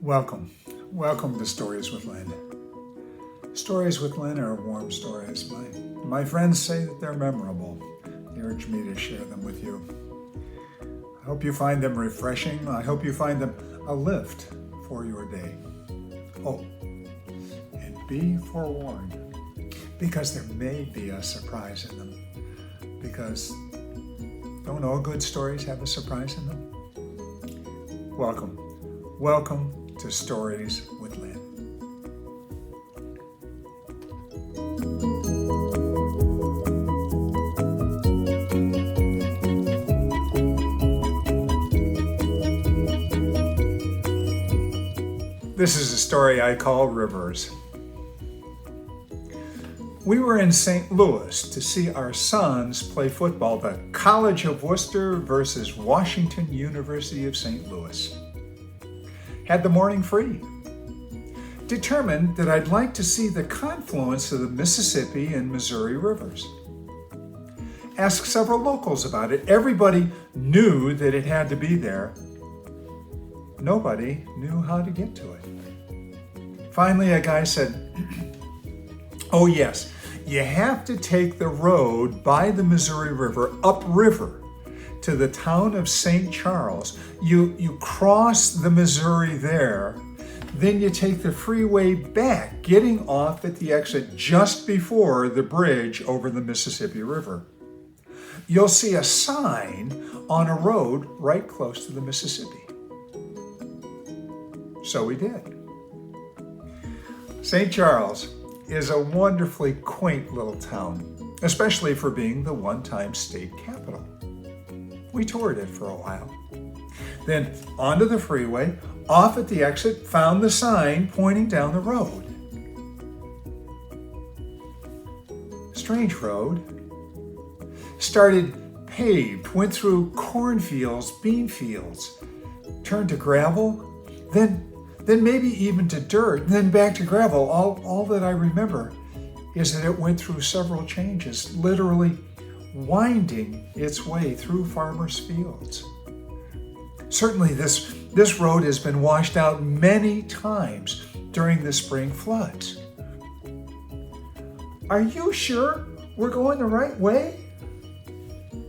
Welcome. Welcome to Stories with Linn. Stories with Linn are warm stories. My friends say that they're memorable. They urge me to share them with you. I hope you find them refreshing. I hope you find them a lift for your day. Oh, and be forewarned, because there may be a surprise in them. Because don't all good stories have a surprise in them? Welcome. Welcome to Stories with Linn. This is a story I call Rivers. We were in St. Louis to see our sons play football, the College of Worcester versus Washington University of St. Louis. Had the morning free. Determined that I'd like to see the confluence of the Mississippi and Missouri rivers. Asked several locals about it. Everybody knew that it had to be there. Nobody knew how to get to it. Finally, a guy said, "Oh yes, you have to take the road by the Missouri River upriver to the town of St. Charles. You cross the Missouri there, then you take the freeway back, getting off at the exit just before the bridge over the Mississippi River. You'll see a sign on a road right close to the Mississippi." So we did. St. Charles is a wonderfully quaint little town, especially for being the one-time state capital. We toured it for a while. Then onto the freeway, off at the exit, found the sign pointing down the road. Strange road. Started paved, went through cornfields, bean fields, turned to gravel, then maybe even to dirt, then back to gravel. All that I remember is that it went through several changes, literally winding its way through farmers' fields. Certainly this road has been washed out many times during the spring floods. "Are you sure we're going the right way?"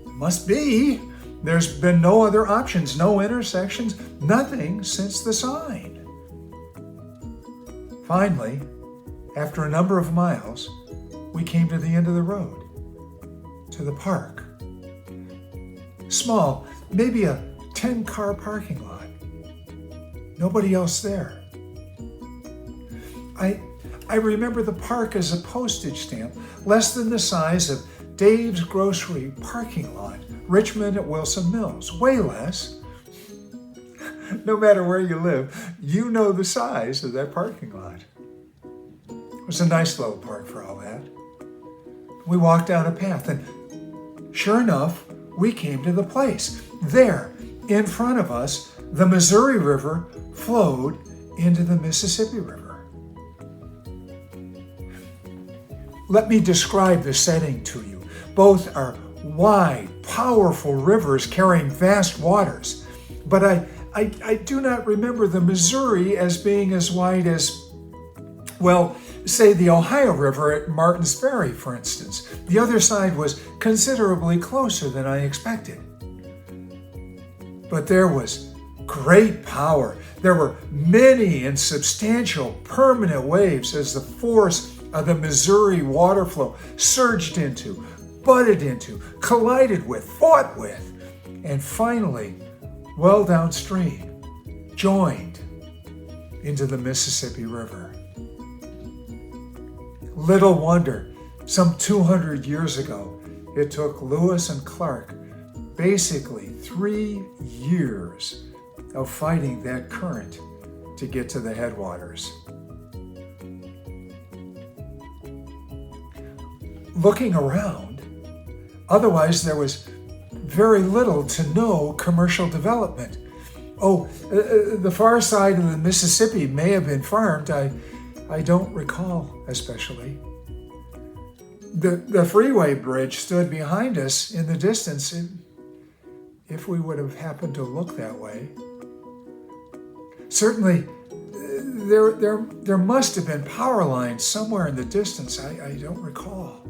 "Must be. There's been no other options, no intersections, nothing since the sign." Finally, after a number of miles, we came to the end of the road, to the park. Small, maybe a 10-car parking lot. Nobody else there. I remember the park as a postage stamp, less than the size of Dave's grocery parking lot, Richmond at Wilson Mills, way less. No matter where you live, you know the size of that parking lot. It was a nice little park for all that. We walked down a path, and sure enough, we came to the place. There, in front of us, the Missouri River flowed into the Mississippi River. Let me describe the setting to you. Both are wide, powerful rivers carrying vast waters, but I do not remember the Missouri as being as wide as, well, say the Ohio River at Martins Ferry, for instance. The other side was considerably closer than I expected. But there was great power. There were many and substantial permanent waves as the force of the Missouri water flow surged into, butted into, collided with, fought with, and finally, well downstream, joined into the Mississippi River. Little wonder, some 200 years ago, it took Lewis and Clark basically 3 years of fighting that current to get to the headwaters. Looking around, otherwise there was very little to no commercial development. The far side of the Mississippi may have been farmed. I don't recall especially. The freeway bridge stood behind us in the distance, if we would have happened to look that way. Certainly, there must have been power lines somewhere in the distance. I don't recall.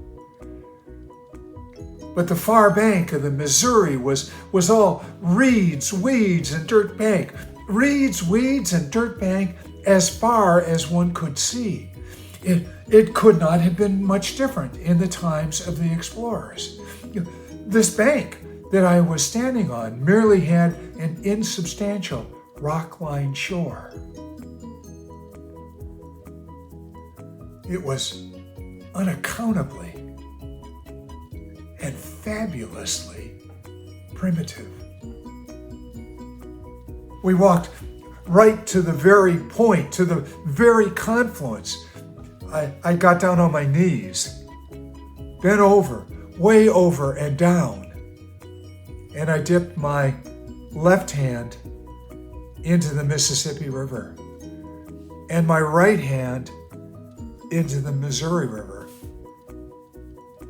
But the far bank of the Missouri was all reeds, weeds, and dirt bank. Reeds, weeds, and dirt bank as far as one could see. It could not have been much different in the times of the explorers. This bank that I was standing on merely had an insubstantial rock-lined shore. It was unaccountably and fabulously primitive. We walked right to the very point, to the very confluence. I got down on my knees, bent over, way over and down, and I dipped my left hand into the Mississippi River and my right hand into the Missouri River,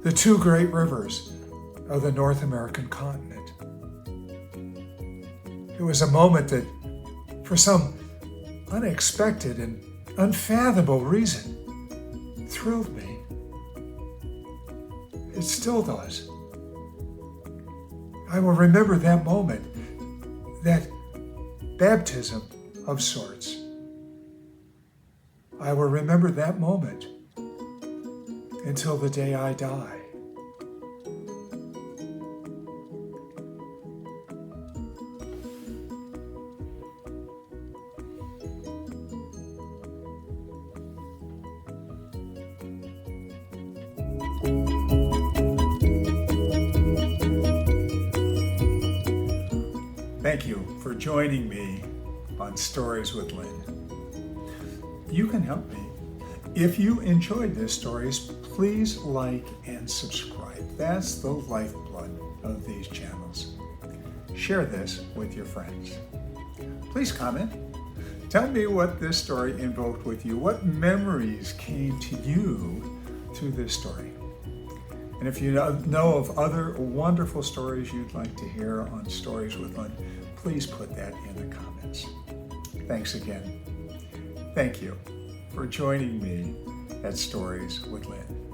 the two great rivers of the North American continent. It was a moment that, for some unexpected and unfathomable reason, thrilled me. It still does. I will remember that moment, that baptism of sorts. I will remember that moment until the day I die. Thank you for joining me on Stories with Linn. You can help me. If you enjoyed these stories, please like and subscribe. That's the lifeblood of these channels. Share this with your friends. Please comment. Tell me what this story invoked with you. What memories came to you through this story? And if you know of other wonderful stories you'd like to hear on Stories with Linn, please put that in the comments. Thanks again. Thank you for joining me at Stories with Linn.